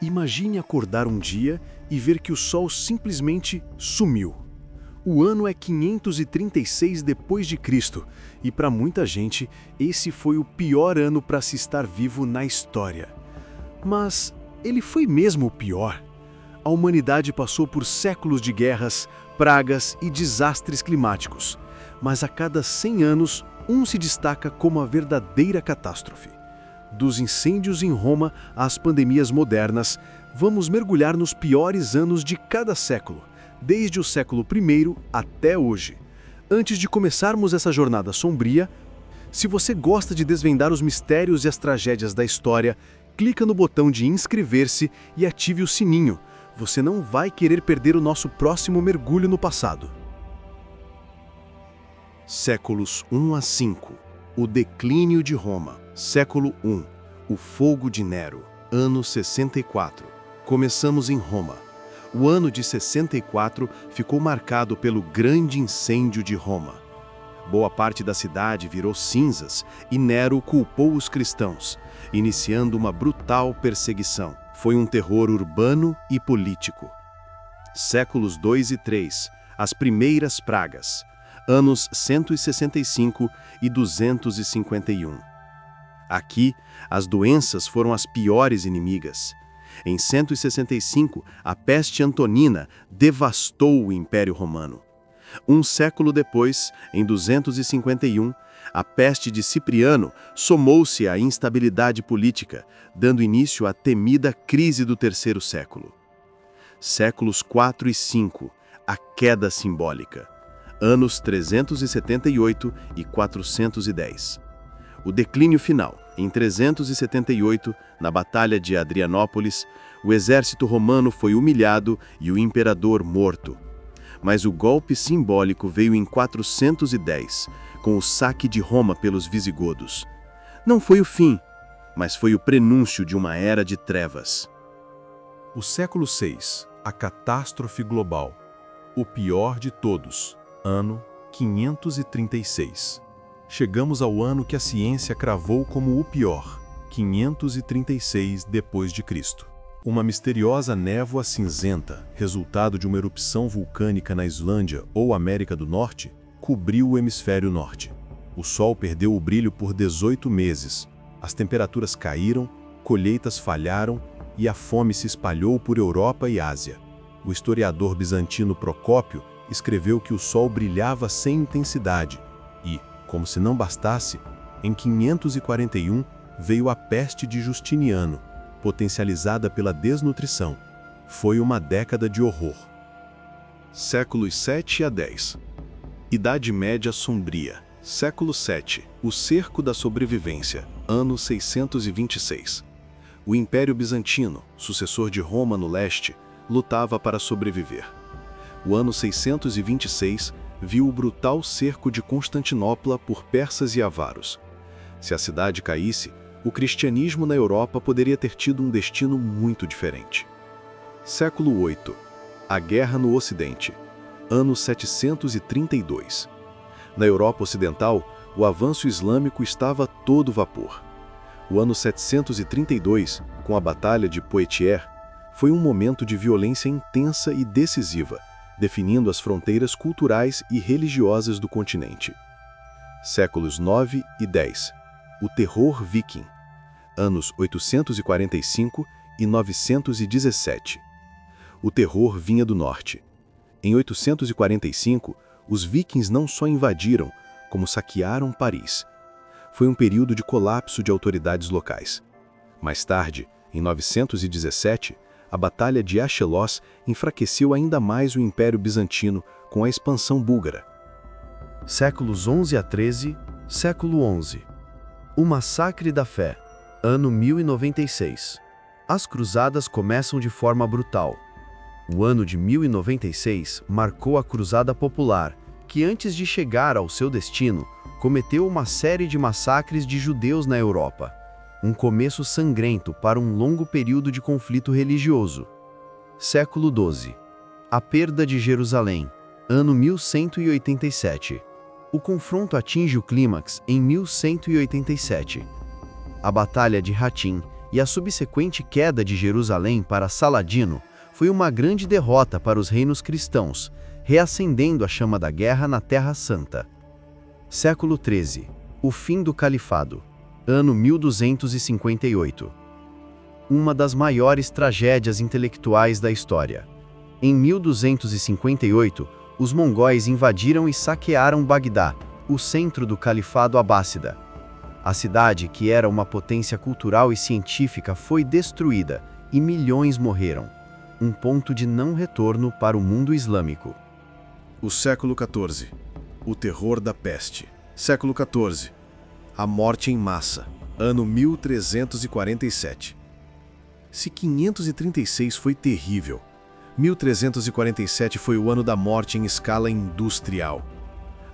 Imagine acordar um dia e ver que o Sol simplesmente sumiu. O ano é 536 depois de Cristo, e para muita gente esse foi o pior ano para se estar vivo na história. Mas ele foi mesmo o pior? A humanidade passou por séculos de guerras, pragas e desastres climáticos, mas a cada 100 anos um se destaca como a verdadeira catástrofe. Dos incêndios em Roma às pandemias modernas, vamos mergulhar nos piores anos de cada século, desde o século I até hoje. Antes de começarmos essa jornada sombria, se você gosta de desvendar os mistérios e as tragédias da história, clica no botão de inscrever-se e ative o sininho. Você não vai querer perder o nosso próximo mergulho no passado. Séculos 1 a 5. O declínio de Roma. Século I. O fogo de Nero. Ano 64. Começamos em Roma. O ano de 64 ficou marcado pelo grande incêndio de Roma. Boa parte da cidade virou cinzas e Nero culpou os cristãos, iniciando uma brutal perseguição. Foi um terror urbano e político. Séculos 2 e 3. As primeiras pragas. Anos 165 e 251. Aqui, as doenças foram as piores inimigas. Em 165, a peste antonina devastou o Império Romano. Um século depois, em 251, a peste de Cipriano somou-se à instabilidade política, dando início à temida crise do terceiro século. Séculos 4 e 5, a queda simbólica. Anos 378 e 410. O declínio final. Em 378, na Batalha de Adrianópolis, o exército romano foi humilhado e o imperador morto. Mas o golpe simbólico veio em 410, com o saque de Roma pelos visigodos. Não foi o fim, mas foi o prenúncio de uma era de trevas. O século 6, a catástrofe global. O pior de todos. Ano 536. Chegamos ao ano que a ciência cravou como o pior, 536 depois de Cristo. Uma misteriosa névoa cinzenta, resultado de uma erupção vulcânica na Islândia ou América do Norte, cobriu o hemisfério norte. O Sol perdeu o brilho por 18 meses. As temperaturas caíram, colheitas falharam e a fome se espalhou por Europa e Ásia. O historiador bizantino Procópio escreveu que o Sol brilhava sem intensidade e, como se não bastasse, em 541 veio a peste de Justiniano, potencializada pela desnutrição. Foi uma década de horror. Séculos 7 a 10. Idade Média Sombria. Século 7. O Cerco da Sobrevivência. Ano 626. O Império Bizantino, sucessor de Roma no leste, lutava para sobreviver. O ano 626 viu o brutal cerco de Constantinopla por persas e avaros. Se a cidade caísse, o cristianismo na Europa poderia ter tido um destino muito diferente. Século 8. A Guerra no Ocidente. Ano 732. Na Europa Ocidental, o avanço islâmico estava a todo vapor. O ano 732, com a Batalha de Poitiers, foi um momento de violência intensa e decisiva, definindo as fronteiras culturais e religiosas do continente. Séculos 9 e 10. O terror viking. Anos 845 e 917. O terror vinha do norte. Em 845, os vikings não só invadiram, como saquearam Paris. Foi um período de colapso de autoridades locais. Mais tarde, em 917, a Batalha de Acheloos enfraqueceu ainda mais o Império Bizantino com a expansão búlgara. Séculos 11 a 13, século 11. O Massacre da Fé, ano 1096. As cruzadas começam de forma brutal. O ano de 1096 marcou a Cruzada Popular, que antes de chegar ao seu destino, cometeu uma série de massacres de judeus na Europa. Um começo sangrento para um longo período de conflito religioso. Século 12. A perda de Jerusalém, ano 1187. O confronto atinge o clímax em 1187. A Batalha de Hattin e a subsequente queda de Jerusalém para Saladino foi uma grande derrota para os reinos cristãos, reacendendo a chama da guerra na Terra Santa. Século XIII. O fim do Califado. Ano 1258. Uma das maiores tragédias intelectuais da história. Em 1258, os mongóis invadiram e saquearam Bagdá, o centro do Califado Abássida. A cidade, que era uma potência cultural e científica, foi destruída e milhões morreram. Um ponto de não retorno para o mundo islâmico. O século XIV. O terror da peste. Século XIV. A morte em massa. Ano 1347. Se 536 foi terrível, 1347 foi o ano da morte em escala industrial.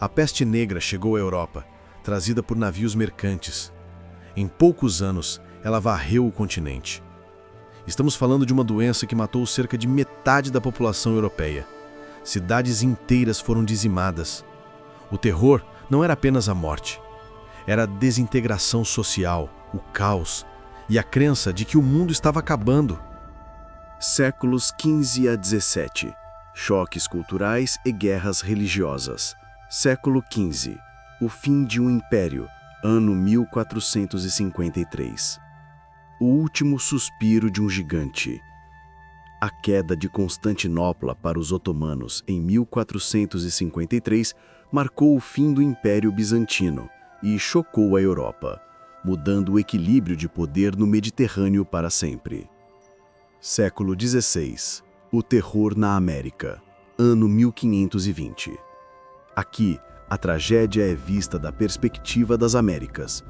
A peste negra chegou à Europa, trazida por navios mercantes. Em poucos anos, ela varreu o continente. Estamos falando de uma doença que matou cerca de metade da população europeia. Cidades inteiras foram dizimadas. O terror não era apenas a morte. Era a desintegração social, o caos e a crença de que o mundo estava acabando. Séculos XV a XVII. Choques culturais e guerras religiosas. Século XV. O fim de um império. Ano 1453. O último suspiro de um gigante. A queda de Constantinopla para os otomanos em 1453 marcou o fim do Império Bizantino e chocou a Europa, mudando o equilíbrio de poder no Mediterrâneo para sempre. Século XVI. O terror na América. Ano 1520. Aqui, a tragédia é vista da perspectiva das Américas.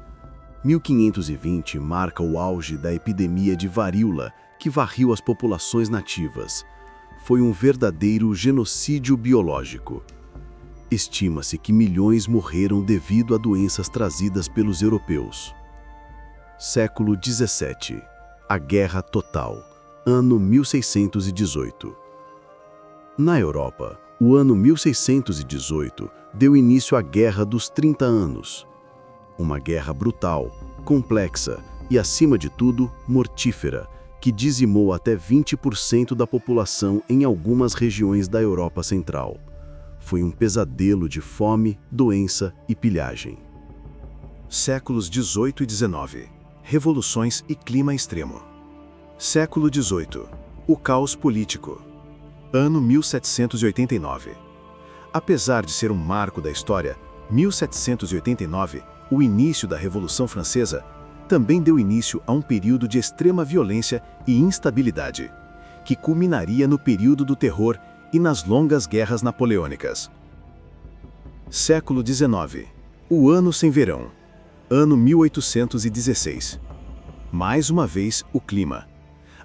1520 marca o auge da epidemia de varíola que varreu as populações nativas. Foi um verdadeiro genocídio biológico. Estima-se que milhões morreram devido a doenças trazidas pelos europeus. Século XVII. A Guerra Total. Ano 1618. Na Europa, o ano 1618 deu início à Guerra dos 30 Anos. Uma guerra brutal, complexa e, acima de tudo, mortífera, que dizimou até 20% da população em algumas regiões da Europa Central. Foi um pesadelo de fome, doença e pilhagem. Séculos XVIII e XIX. Revoluções e clima extremo. Século XVIII. O caos político. Ano 1789. Apesar de ser um marco da história, 1789, o início da Revolução Francesa, também deu início a um período de extrema violência e instabilidade, que culminaria no período do terror e nas longas guerras napoleônicas. Século XIX. O ano sem verão. Ano 1816. Mais uma vez, o clima.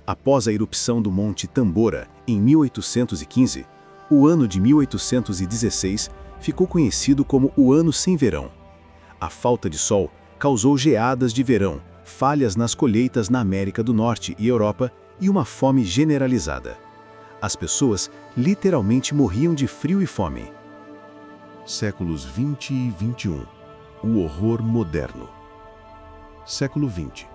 Após a erupção do Monte Tambora, em 1815, o ano de 1816 ficou conhecido como o ano sem verão. A falta de sol causou geadas de verão, falhas nas colheitas na América do Norte e Europa e uma fome generalizada. As pessoas literalmente morriam de frio e fome. Séculos XX e XXI. O horror moderno. Século XX.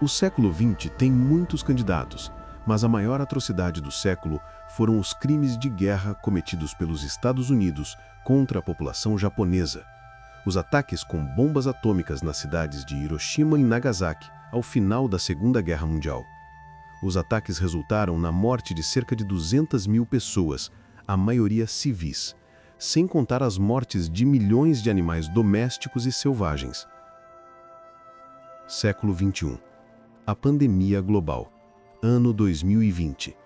O século XX tem muitos candidatos, mas a maior atrocidade do século foram os crimes de guerra cometidos pelos Estados Unidos contra a população japonesa. Os ataques com bombas atômicas nas cidades de Hiroshima e Nagasaki ao final da Segunda Guerra Mundial. Os ataques resultaram na morte de cerca de 200 mil pessoas, a maioria civis, sem contar as mortes de milhões de animais domésticos e selvagens. Século XXI. A pandemia global. Ano 2020.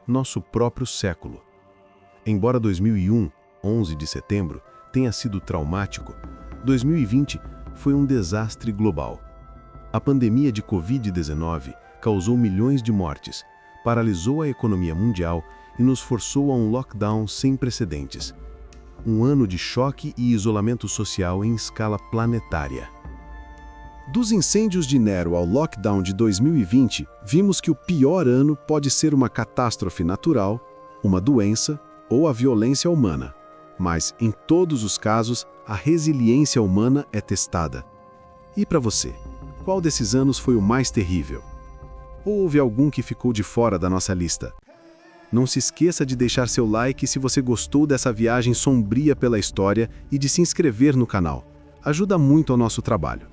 Nosso próprio século. Embora 2001, 11 de setembro, tenha sido traumático, 2020 foi um desastre global. A pandemia de Covid-19 causou milhões de mortes, paralisou a economia mundial e nos forçou a um lockdown sem precedentes. Um ano de choque e isolamento social em escala planetária. Dos incêndios de Nero ao lockdown de 2020, vimos que o pior ano pode ser uma catástrofe natural, uma doença ou a violência humana. Mas, em todos os casos, a resiliência humana é testada. E para você, Qual desses anos foi o mais terrível? Ou houve algum que ficou de fora da nossa lista? Não se esqueça de deixar seu like se você gostou dessa viagem sombria pela história e de se inscrever no canal. Ajuda muito ao nosso trabalho.